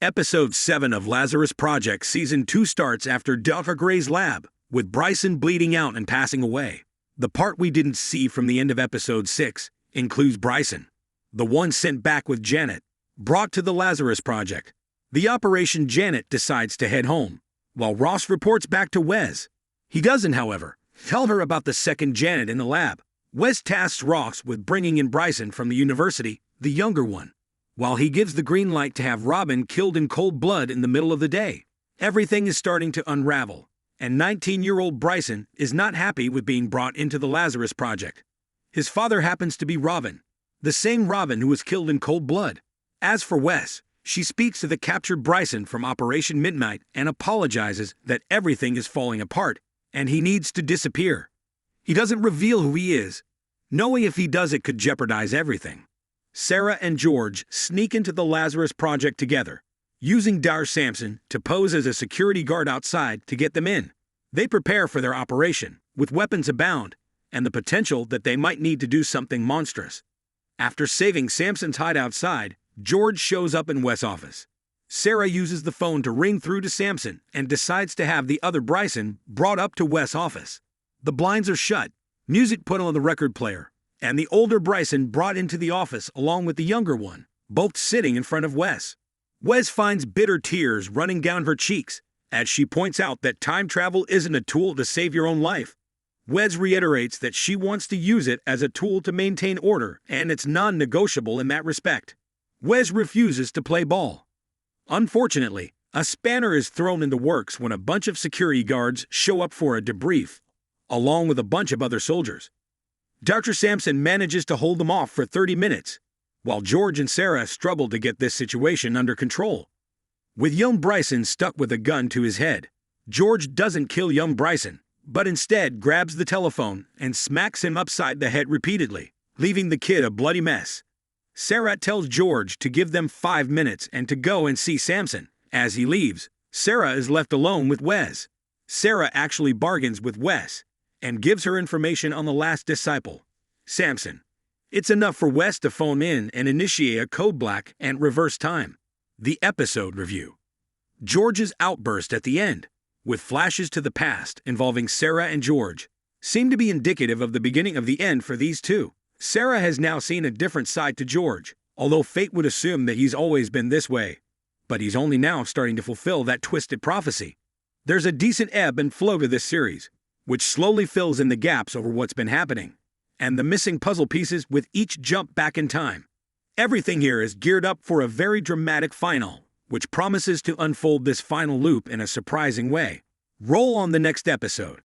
Episode 7 of Lazarus Project Season 2 starts after Dr. Gray's lab, with Bryson bleeding out and passing away. The part we didn't see from the end of Episode 6 includes Bryson, the one sent back with Janet, brought to the Lazarus Project. The Operation Janet decides to head home, while Ross reports back to Wes. He doesn't, however, tell her about the second Janet in the lab. Wes tasks Ross with bringing in Bryson from the university, the younger one, while he gives the green light to have Robin killed in cold blood in the middle of the day. Everything is starting to unravel, and 19-year-old Bryson is not happy with being brought into the Lazarus Project. His father happens to be Robin, the same Robin who was killed in cold blood. As for Wes, she speaks to the captured Bryson from Operation Midnight and apologizes that everything is falling apart and he needs to disappear. He doesn't reveal who he is, knowing if he does it could jeopardize everything. Sarah and George sneak into the Lazarus Project together, using Dar Sampson to pose as a security guard outside to get them in. They prepare for their operation, with weapons abound, and the potential that they might need to do something monstrous. After saving Sampson's hide outside, George shows up in Wes' office. Sarah uses the phone to ring through to Sampson and decides to have the other Bryson brought up to Wes' office. The blinds are shut, music put on the record player, and the older Bryson brought into the office along with the younger one, both sitting in front of Wes. Wes finds bitter tears running down her cheeks as she points out that time travel isn't a tool to save your own life. Wes reiterates that she wants to use it as a tool to maintain order, and it's non-negotiable in that respect. Wes refuses to play ball. Unfortunately, a spanner is thrown in the works when a bunch of security guards show up for a debrief, along with a bunch of other soldiers. Dr. Sampson manages to hold them off for 30 minutes, while George and Sarah struggle to get this situation under control. With young Bryson stuck with a gun to his head, George doesn't kill young Bryson, but instead grabs the telephone and smacks him upside the head repeatedly, leaving the kid a bloody mess. Sarah tells George to give them 5 minutes and to go and see Sampson. As he leaves, Sarah is left alone with Wes. Sarah actually bargains with Wes and gives her information on the last disciple, Sampson. It's enough for Wes to phone in and initiate a code black and reverse time. The episode review. George's outburst at the end, with flashes to the past involving Sarah and George, seemed to be indicative of the beginning of the end for these two. Sarah has now seen a different side to George, although fate would assume that he's always been this way. But he's only now starting to fulfill that twisted prophecy. There's a decent ebb and flow to this series, which slowly fills in the gaps over what's been happening, and the missing puzzle pieces with each jump back in time. Everything here is geared up for a very dramatic final, which promises to unfold this final loop in a surprising way. Roll on the next episode.